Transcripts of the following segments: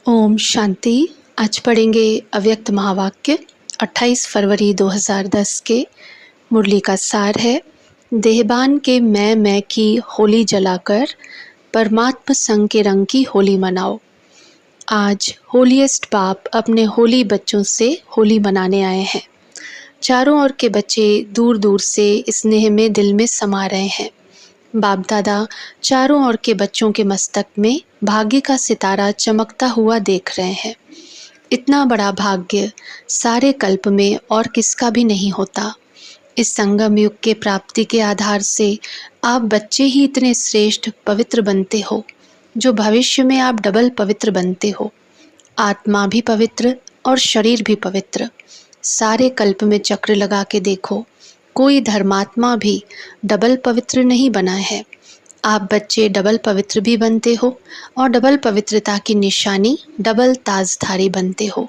ओम शांति। आज पढ़ेंगे अव्यक्त महावाक्य 28 फरवरी 2010 के। मुरली का सार है, देहबान के मैं की होली जलाकर परमात्म संग के रंग की होली मनाओ। आज होलीएस्ट बाप अपने होली बच्चों से होली मनाने आए हैं। चारों ओर के बच्चे दूर दूर से स्नेह में दिल में समा रहे हैं। बाप दादा चारों ओर के बच्चों के मस्तक में भाग्य का सितारा चमकता हुआ देख रहे हैं। इतना बड़ा भाग्य सारे कल्प में और किसका भी नहीं होता। इस संगम युग के प्राप्ति के आधार से आप बच्चे ही इतने श्रेष्ठ पवित्र बनते हो, जो भविष्य में आप डबल पवित्र बनते हो। आत्मा भी पवित्र और शरीर भी पवित्र। सारे कल्प में चक्र लगा के देखो, कोई धर्मात्मा भी डबल पवित्र नहीं बना है। आप बच्चे डबल पवित्र भी बनते हो और डबल पवित्रता की निशानी डबल ताजधारी बनते हो।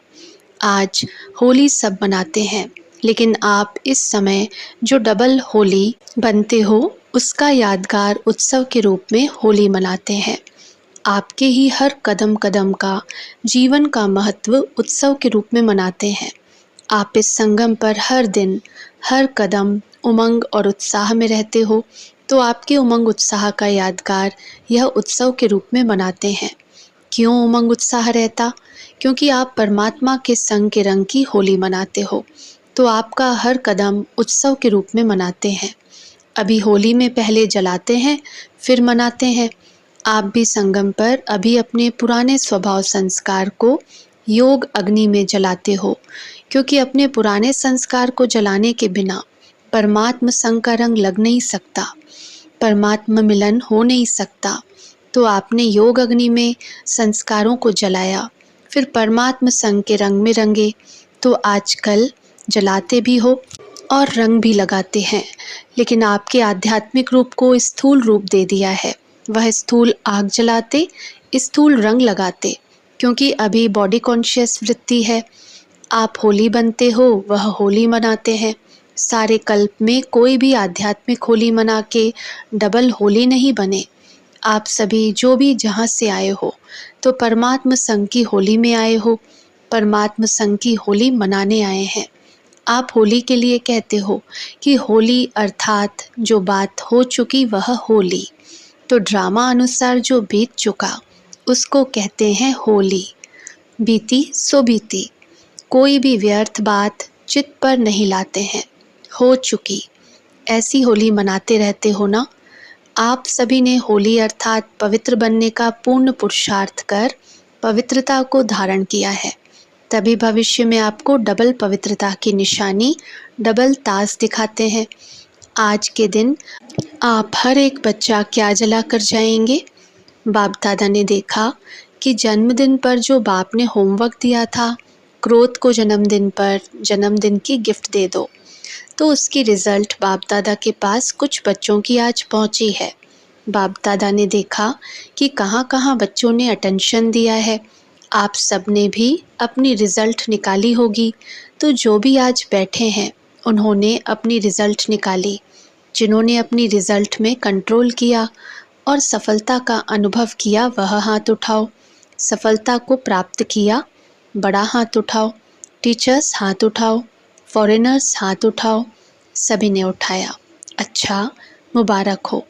आज होली सब मनाते हैं, लेकिन आप इस समय जो डबल होली बनते हो उसका यादगार उत्सव के रूप में होली मनाते हैं। आपके ही हर कदम कदम का जीवन का महत्व उत्सव के रूप में मनाते हैं। आप इस संगम पर हर दिन हर कदम उमंग और उत्साह में रहते हो, तो आपके उमंग उत्साह का यादगार यह उत्सव के रूप में मनाते हैं। क्यों उमंग उत्साह रहता? क्योंकि आप परमात्मा के संग के रंग की होली मनाते हो, तो आपका हर कदम उत्सव के रूप में मनाते हैं। अभी होली में पहले जलाते हैं, फिर मनाते हैं। आप भी संगम पर अभी अपने पुराने स्वभाव संस्कार को योग अग्नि में जलाते हो, क्योंकि अपने पुराने संस्कार को जलाने के बिना परमात्म संग का रंग लग नहीं सकता, परमात्मा मिलन हो नहीं सकता। तो आपने योग अग्नि में संस्कारों को जलाया, फिर परमात्मा संग के रंग में रंगे। तो आजकल जलाते भी हो और रंग भी लगाते हैं, लेकिन आपके आध्यात्मिक रूप को स्थूल रूप दे दिया है। वह स्थूल आग जलाते, स्थूल रंग लगाते, क्योंकि अभी बॉडी कॉन्शियस वृत्ति है। आप होली बनते हो, वह होली मनाते हैं। सारे कल्प में कोई भी आध्यात्मिक होली मना के डबल होली नहीं बने। आप सभी जो भी जहाँ से आए हो, तो परमात्म संग की होली में आए हो, परमात्म संग की होली मनाने आए हैं। आप होली के लिए कहते हो कि होली अर्थात जो बात हो चुकी वह होली, तो ड्रामा अनुसार जो बीत चुका उसको कहते हैं होली। बीती सो बीती, कोई भी व्यर्थ बात चित्त पर नहीं लाते हैं। हो चुकी, ऐसी होली मनाते रहते हो ना। आप सभी ने होली अर्थात पवित्र बनने का पूर्ण पुरुषार्थ कर पवित्रता को धारण किया है, तभी भविष्य में आपको डबल पवित्रता की निशानी डबल ताज दिखाते हैं। आज के दिन आप हर एक बच्चा क्या जला कर जाएंगे? बाप दादा ने देखा कि जन्मदिन पर जो बाप ने होमवर्क दिया था, क्रोध को जन्मदिन पर जन्मदिन की गिफ्ट दे दो, तो उसकी रिजल्ट बाप दादा के पास कुछ बच्चों की आज पहुंची है। बाप दादा ने देखा कि कहाँ कहाँ बच्चों ने अटेंशन दिया है। आप सब ने भी अपनी रिजल्ट निकाली होगी, तो जो भी आज बैठे हैं उन्होंने अपनी रिजल्ट निकाली। जिन्होंने अपनी रिजल्ट में कंट्रोल किया और सफलता का अनुभव किया, वह हाथ उठाओ। सफलता को प्राप्त किया, बड़ा हाथ उठाओ। टीचर्स हाथ उठाओ, फॉरेनर्स हाथ उठाओ। सभी ने उठाया। अच्छा, मुबारक हो।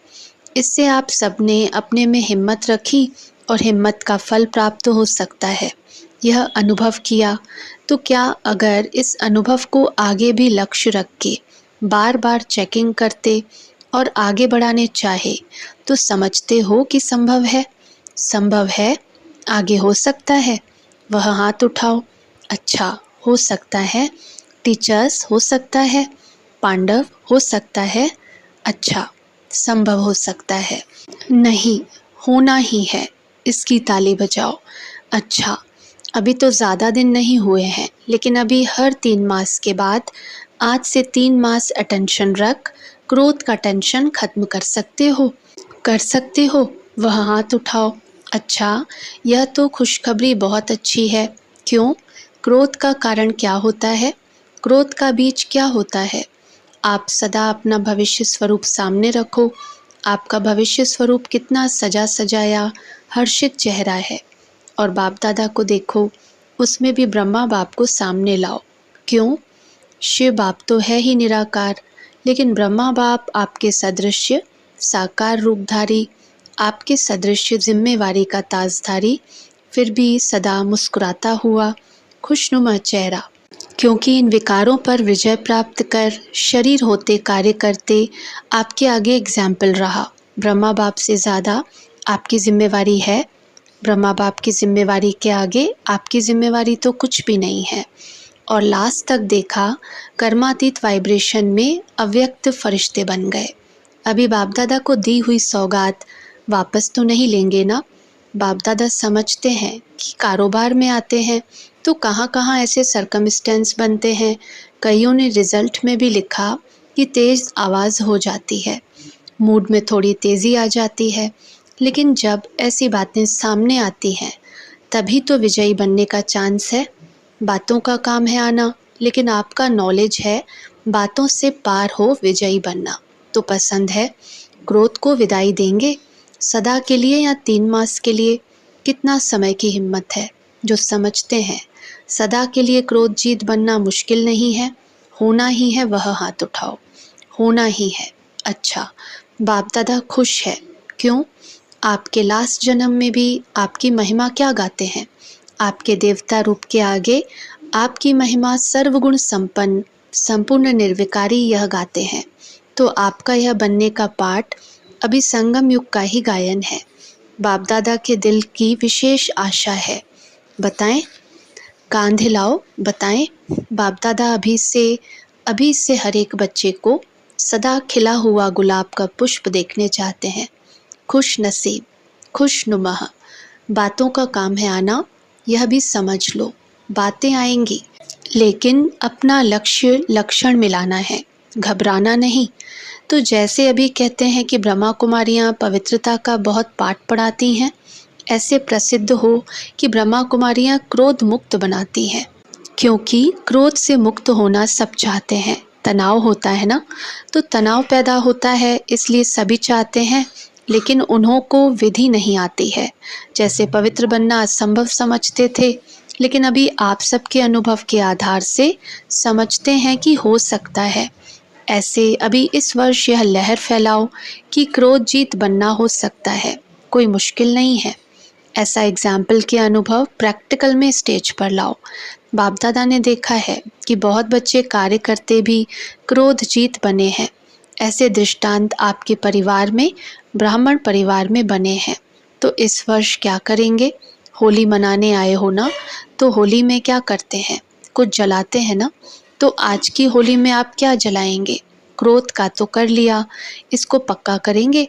इससे आप सब ने अपने में हिम्मत रखी और हिम्मत का फल प्राप्त हो सकता है, यह अनुभव किया। तो क्या अगर इस अनुभव को आगे भी लक्ष्य रख के बार बार चेकिंग करते और आगे बढ़ाने चाहे, तो समझते हो कि संभव है? संभव है, आगे हो सकता है। वह हाथ उठाओ। अच्छा, हो सकता है। टीचर्स हो सकता है, पांडव हो सकता है। अच्छा, संभव हो सकता है। नहीं, होना ही है, इसकी ताली बजाओ। अच्छा, अभी तो ज़्यादा दिन नहीं हुए हैं, लेकिन अभी हर 3 मास के बाद आज से 3 मास अटेंशन रख क्रोध का टेंशन खत्म कर सकते हो। कर सकते हो, वह हाथ उठाओ। अच्छा, यह तो खुशखबरी बहुत अच्छी है। क्यों? क्रोध का कारण क्या होता है? क्रोध का बीज क्या होता है? आप सदा अपना भविष्य स्वरूप सामने रखो। आपका भविष्य स्वरूप कितना सजा सजाया हर्षित चेहरा है। और बाप दादा को देखो, उसमें भी ब्रह्मा बाप को सामने लाओ। क्यों? शिव बाप तो है ही निराकार, लेकिन ब्रह्मा बाप आपके सदृश्य साकार रूपधारी, आपके सदृश्य जिम्मेवारी का ताजधारी, फिर भी सदा मुस्कुराता हुआ खुशनुमा चेहरा। क्योंकि इन विकारों पर विजय प्राप्त कर शरीर होते कार्य करते आपके आगे एग्जाम्पल रहा। ब्रह्मा बाप से ज़्यादा आपकी जिम्मेवारी है। ब्रह्मा बाप की जिम्मेवारी के आगे आपकी जिम्मेवारी तो कुछ भी नहीं है। और लास्ट तक देखा, कर्मातीत वाइब्रेशन में अव्यक्त फरिश्ते बन गए। अभी बाप दादा को दी हुई सौगात वापस तो नहीं लेंगे ना। बाप दादा समझते हैं कि कारोबार में आते हैं तो कहाँ कहाँ ऐसे सरकमस्टेंस बनते हैं। कईयों ने रिजल्ट में भी लिखा कि तेज़ आवाज़ हो जाती है, मूड में थोड़ी तेज़ी आ जाती है। लेकिन जब ऐसी बातें सामने आती हैं तभी तो विजयी बनने का चांस है। बातों का काम है आना, लेकिन आपका नॉलेज है बातों से पार हो विजयी बनना। तो पसंद है, क्रोध को विदाई देंगे सदा के लिए या 3 मास के लिए? कितना समय की हिम्मत है जो समझते हैं सदा के लिए क्रोध जीत बनना मुश्किल नहीं है। होना ही है वह हाथ उठाओ, होना ही है। अच्छा, बाप दादा खुश है। क्यों? आपके लास्ट जन्म में भी आपकी महिमा क्या गाते हैं? आपके देवता रूप के आगे आपकी महिमा सर्वगुण संपन्न संपूर्ण निर्विकारी यह गाते हैं। तो आपका यह बनने का पाठ अभी संगम युग का ही गायन है। बाप दादा के दिल की विशेष आशा है। बताएं, कान हिलाओ, बताएं। बाप दादा अभी से हर एक बच्चे को सदा खिला हुआ गुलाब का पुष्प देखने चाहते हैं। खुश नसीब, खुशनुमा। बातों का काम है आना, यह भी समझ लो। बातें आएंगी, लेकिन अपना लक्ष्य लक्षण मिलाना है, घबराना नहीं। तो जैसे अभी कहते हैं कि ब्रह्मा कुमारियाँ पवित्रता का बहुत पाठ पढ़ाती हैं, ऐसे प्रसिद्ध हो कि ब्रह्मा कुमारियाँ क्रोध मुक्त बनाती हैं। क्योंकि क्रोध से मुक्त होना सब चाहते हैं। तनाव होता है ना, तो तनाव पैदा होता है, इसलिए सभी चाहते हैं, लेकिन उन्हों को विधि नहीं आती है। जैसे पवित्र बनना असंभव समझते थे, लेकिन अभी आप सबके अनुभव के आधार से समझते हैं कि हो सकता है। ऐसे अभी इस वर्ष यह लहर फैलाओ कि क्रोध जीत बनना हो सकता है, कोई मुश्किल नहीं है। ऐसा एग्जाम्पल के अनुभव प्रैक्टिकल में स्टेज पर लाओ। बाप दादा ने देखा है कि बहुत बच्चे कार्य करते भी क्रोध जीत बने हैं। ऐसे दृष्टांत आपके परिवार में, ब्राह्मण परिवार में बने हैं। तो इस वर्ष क्या करेंगे? होली मनाने आए हो ना, तो होली में क्या करते हैं? कुछ जलाते हैं ना। तो आज की होली में आप क्या जलाएंगे? क्रोध का तो कर लिया, इसको पक्का करेंगे।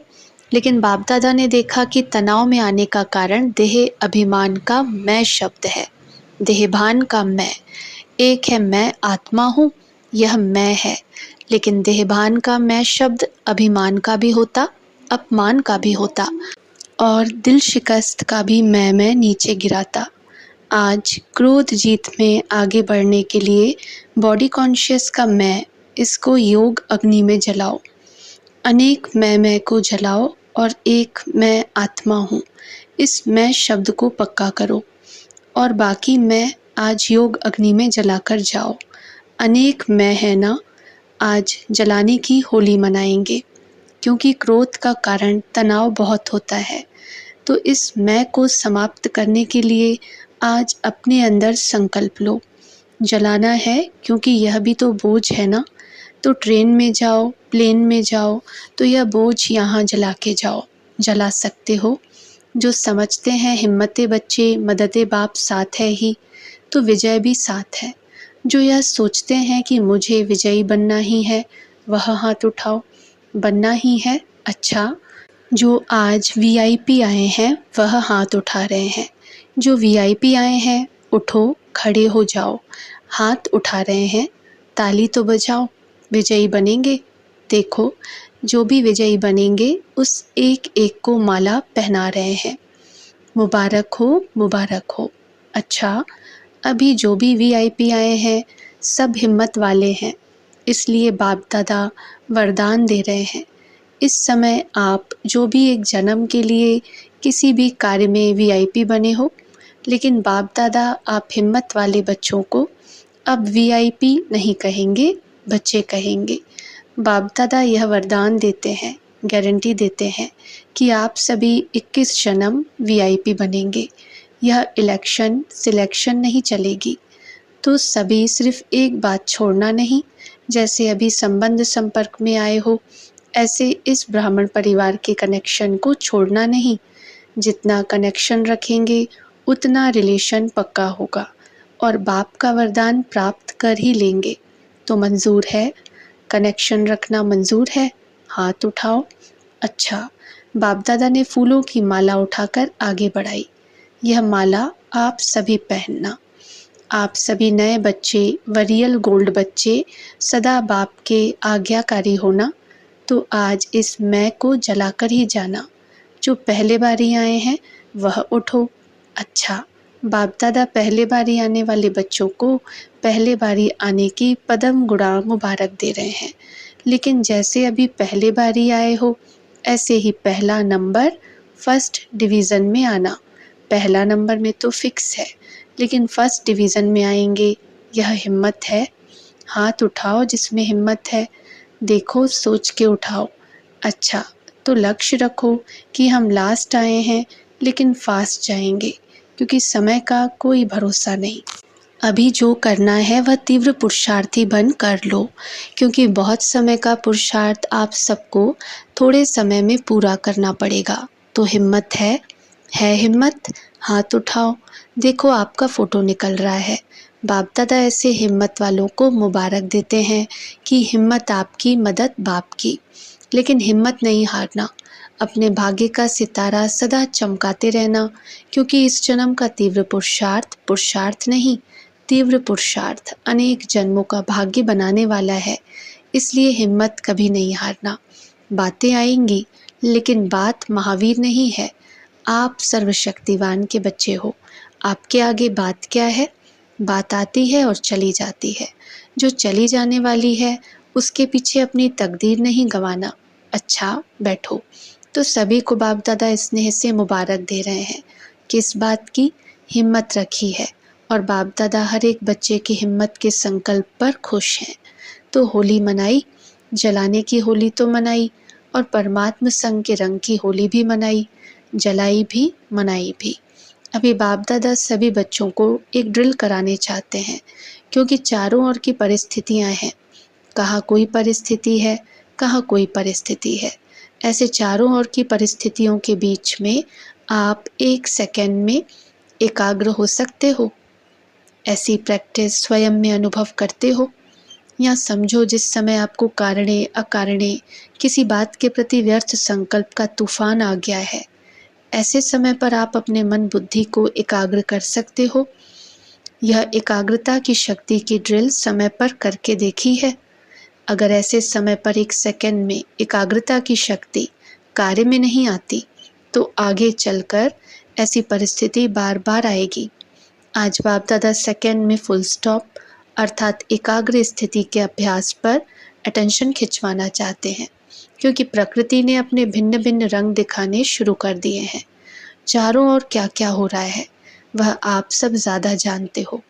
लेकिन बाप दादा ने देखा कि तनाव में आने का कारण देह अभिमान का मैं शब्द है, देहभान का मैं। एक है मैं आत्मा हूँ, यह मैं है, लेकिन देहभान का मैं शब्द अभिमान का भी होता, अपमान का भी होता, और दिल शिकस्त का भी मैं नीचे गिराता। आज क्रोध जीत में आगे बढ़ने के लिए बॉडी कॉन्शियस का मैं, इसको योग अग्नि में जलाओ। अनेक मैं को जलाओ और एक मैं आत्मा हूँ, इस मैं शब्द को पक्का करो और बाकी मैं आज योग अग्नि में जलाकर जाओ। अनेक मैं है ना, आज जलाने की होली मनाएंगे, क्योंकि क्रोध का कारण तनाव बहुत होता है। तो इस मैं को समाप्त करने के लिए आज अपने अंदर संकल्प लो, जलाना है, क्योंकि यह भी तो बोझ है ना। तो ट्रेन में जाओ, प्लेन में जाओ, तो यह बोझ यहाँ जला के जाओ, जला सकते हो। जो समझते हैं हिम्मते बच्चे मददे बाप साथ है ही, तो विजय भी साथ है। जो यह सोचते हैं कि मुझे विजयी बनना ही है, वह हाथ उठाओ। बनना ही है, अच्छा। जो आज वीआईपी आए हैं वह हाथ उठा रहे हैं। जो वीआईपी आए हैं, उठो, खड़े हो जाओ। हाथ उठा रहे हैं, ताली तो बजाओ। विजयी बनेंगे। देखो, जो भी विजयी बनेंगे उस एक एक को माला पहना रहे हैं। मुबारक हो, मुबारक हो। अच्छा, अभी जो भी वीआईपी आए हैं सब हिम्मत वाले हैं, इसलिए बाप दादा वरदान दे रहे हैं। इस समय आप जो भी एक जन्म के लिए किसी भी कार्य में वीआईपी बने हो, लेकिन बाप दादा आप हिम्मत वाले बच्चों को अब वीआईपी नहीं कहेंगे, बच्चे कहेंगे। बाप दादा यह वरदान देते हैं, गारंटी देते हैं कि आप सभी 21 जन्म वीआईपी बनेंगे। यह इलेक्शन सिलेक्शन नहीं चलेगी। तो सभी सिर्फ एक बात छोड़ना नहीं, जैसे अभी संबंध संपर्क में आए हो, ऐसे इस ब्राह्मण परिवार के कनेक्शन को छोड़ना नहीं। जितना कनेक्शन रखेंगे उतना रिलेशन पक्का होगा और बाप का वरदान प्राप्त कर ही लेंगे। तो मंजूर है? कनेक्शन रखना मंजूर है? हाथ उठाओ। अच्छा, बाप दादा ने फूलों की माला उठाकर आगे बढ़ाई। यह माला आप सभी पहनना। आप सभी नए बच्चे व रियल गोल्ड बच्चे सदा बाप के आज्ञाकारी होना। तो आज इस मैं को जलाकर ही जाना। जो पहले बारी आए हैं वह उठो। अच्छा, बाप दादा पहले बारी आने वाले बच्चों को पहले बारी आने की पदम गुणा मुबारक दे रहे हैं। लेकिन जैसे अभी पहले बारी आए हो, ऐसे ही पहला नंबर फर्स्ट डिवीज़न में आना। पहला नंबर में तो फिक्स है, लेकिन फर्स्ट डिवीज़न में आएंगे, यह हिम्मत है? हाथ उठाओ जिसमें हिम्मत है। देखो सोच के उठाओ। अच्छा, तो लक्ष्य रखो कि हम लास्ट आए हैं लेकिन फास्ट जाएंगे, क्योंकि समय का कोई भरोसा नहीं। अभी जो करना है वह तीव्र पुरुषार्थी बन कर लो, क्योंकि बहुत समय का पुरुषार्थ आप सबको थोड़े समय में पूरा करना पड़ेगा। तो हिम्मत है? है हिम्मत? हाथ उठाओ। देखो आपका फ़ोटो निकल रहा है। बाप दादा ऐसे हिम्मत वालों को मुबारक देते हैं कि हिम्मत आपकी, मदद बाप की। लेकिन हिम्मत नहीं हारना, अपने भाग्य का सितारा सदा चमकाते रहना, क्योंकि इस जन्म का तीव्र पुरुषार्थ पुरुषार्थ नहीं, तीव्र पुरुषार्थ अनेक जन्मों का भाग्य बनाने वाला है। इसलिए हिम्मत कभी नहीं हारना। बातें आएंगी, लेकिन बात महावीर नहीं है। आप सर्वशक्तिवान के बच्चे हो। आपके आगे बात क्या है? बात आती है और चली जाती है। जो चली जाने वाली है उसके पीछे अपनी तकदीर नहीं गंवाना। अच्छा, बैठो। तो सभी को बाप दादा स्नेह से मुबारक दे रहे हैं। किस बात की? हिम्मत रखी है, और बाप दादा हर एक बच्चे की हिम्मत के संकल्प पर खुश हैं। तो होली मनाई, जलाने की होली तो मनाई, और परमात्म संग के रंग की होली भी मनाई, जलाई भी मनाई भी। अभी बाप दादा सभी बच्चों को एक ड्रिल कराने चाहते हैं, क्योंकि चारों ओर की परिस्थितियां हैं। कहाँ कोई परिस्थिति है, कहाँ कोई परिस्थिति है। ऐसे चारों ओर की परिस्थितियों के बीच में आप एक सेकंड में एकाग्र हो सकते हो। ऐसी प्रैक्टिस स्वयं में अनुभव करते हो, या समझो जिस समय आपको कारणे अकारणे किसी बात के प्रति व्यर्थ संकल्प का तूफान आ गया है, ऐसे समय पर आप अपने मन बुद्धि को एकाग्र कर सकते हो। यह एकाग्रता की शक्ति की ड्रिल समय पर करके देखी है। अगर ऐसे समय पर एक सेकंड में एकाग्रता की शक्ति कार्य में नहीं आती, तो आगे चलकर ऐसी परिस्थिति बार बार आएगी। आज बाप दादा सेकंड में फुल स्टॉप अर्थात एकाग्र स्थिति के अभ्यास पर अटेंशन खिंचवाना चाहते हैं, क्योंकि प्रकृति ने अपने भिन्न भिन्न रंग दिखाने शुरू कर दिए हैं। चारों ओर क्या क्या हो रहा है वह आप सब ज़्यादा जानते हो।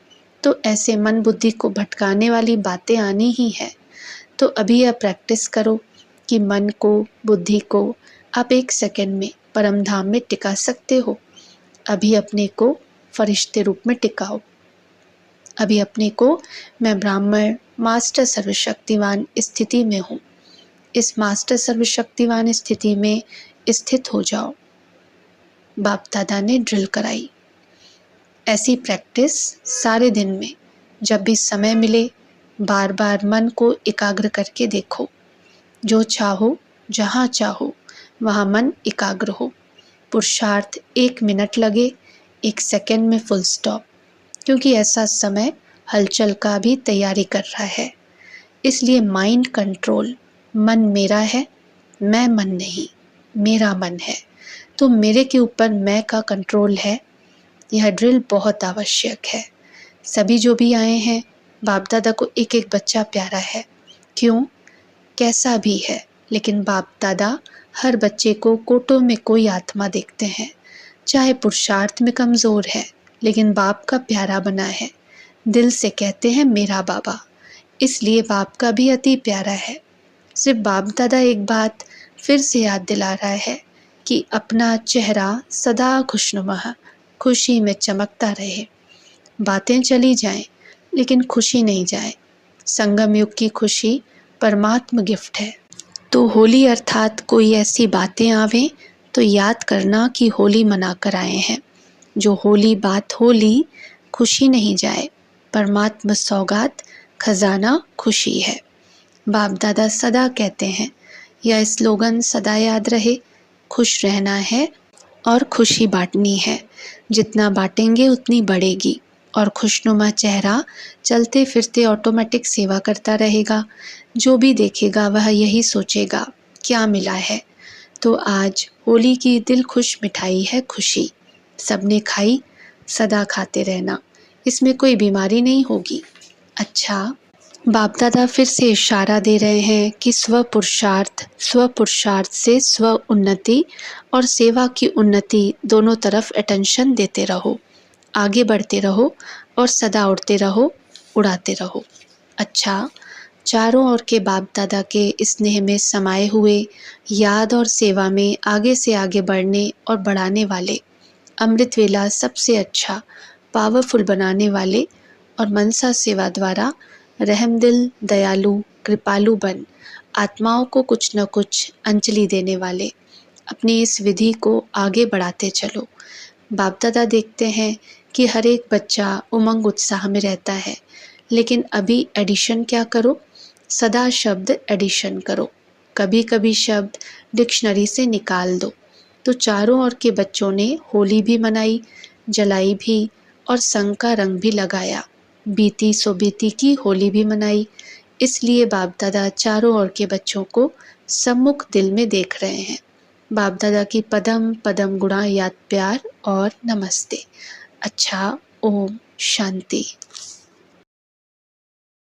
तो ऐसे मन बुद्धि को भटकाने वाली बातें आनी ही है। तो अभी यह प्रैक्टिस करो कि मन को, बुद्धि को आप एक सेकंड में परम धाम में टिका सकते हो। अभी अपने को फरिश्ते रूप में टिकाओ। अभी अपने को मैं ब्राह्मण मास्टर सर्वशक्तिवान स्थिति में हूँ, इस मास्टर सर्वशक्तिवान स्थिति में स्थित हो जाओ। बाप दादा ने ड्रिल कराई। ऐसी प्रैक्टिस सारे दिन में जब भी समय मिले बार बार मन को एकाग्र करके देखो। जो चाहो, जहाँ चाहो, वहाँ मन एकाग्र हो। पुरुषार्थ 1 मिनट लगे, 1 सेकंड में फुल स्टॉप, क्योंकि ऐसा समय हलचल का भी तैयारी कर रहा है। इसलिए माइंड कंट्रोल, मन मेरा है, मैं मन नहीं, मेरा मन है, तो मेरे के ऊपर मैं का कंट्रोल है। यह ड्रिल बहुत आवश्यक है। सभी जो भी आए हैं, बाप दादा को एक एक बच्चा प्यारा है। क्यों? कैसा भी है, लेकिन बाप दादा हर बच्चे को कोटों में कोई आत्मा देखते हैं। चाहे पुरुषार्थ में कमज़ोर है, लेकिन बाप का प्यारा बना है। दिल से कहते हैं मेरा बाबा, इसलिए बाप का भी अति प्यारा है। सिर्फ बाप दादा एक बात फिर से याद दिला रहा है कि अपना चेहरा सदा खुशनुमा, खुशी में चमकता रहे। बातें चली जाएं, लेकिन खुशी नहीं जाए। संगम युग की खुशी परमात्म गिफ्ट है। तो होली अर्थात कोई ऐसी बातें आवें तो याद करना कि होली मना कर आए हैं। जो होली बात होली, खुशी नहीं जाए। परमात्म सौगात खजाना खुशी है। बाप दादा सदा कहते हैं, यह स्लोगन सदा याद रहे, खुश रहना है और खुशी बांटनी है। जितना बांटेंगे उतनी बढ़ेगी और खुशनुमा चेहरा चलते फिरते ऑटोमेटिक सेवा करता रहेगा। जो भी देखेगा वह यही सोचेगा क्या मिला है। तो आज होली की दिल खुश मिठाई है खुशी। सबने खाई, सदा खाते रहना, इसमें कोई बीमारी नहीं होगी। अच्छा, बाप दादा फिर से इशारा दे रहे हैं कि स्व पुरुषार्थ से स्व उन्नति और सेवा की उन्नति दोनों तरफ अटेंशन देते रहो। आगे बढ़ते रहो और सदा उड़ते रहो, उड़ाते रहो। अच्छा, चारों ओर के बाप दादा के स्नेह में समाये हुए, याद और सेवा में आगे से आगे बढ़ने और बढ़ाने वाले, अमृत वेला सबसे अच्छा पावरफुल बनाने वाले और मनसा सेवा द्वारा रहमदिल, दयालु, कृपालु बन आत्माओं को कुछ न कुछ अंजलि देने वाले, अपनी इस विधि को आगे बढ़ाते चलो। बाप दादा देखते हैं कि हर एक बच्चा उमंग उत्साह में रहता है, लेकिन अभी एडिशन क्या करो, सदा शब्द एडिशन करो। कभी कभी शब्द डिक्शनरी से निकाल दो। तो चारों ओर के बच्चों ने होली भी मनाई, जलाई भी और संग का रंग भी लगाया। बीती सो बीती की होली भी मनाई। इसलिए बाप दादा चारों ओर के बच्चों को सम्मुख दिल में देख रहे हैं। बाप दादा की पदम पदम गुणा याद प्यार और नमस्ते। अच्छा, ओम शांति।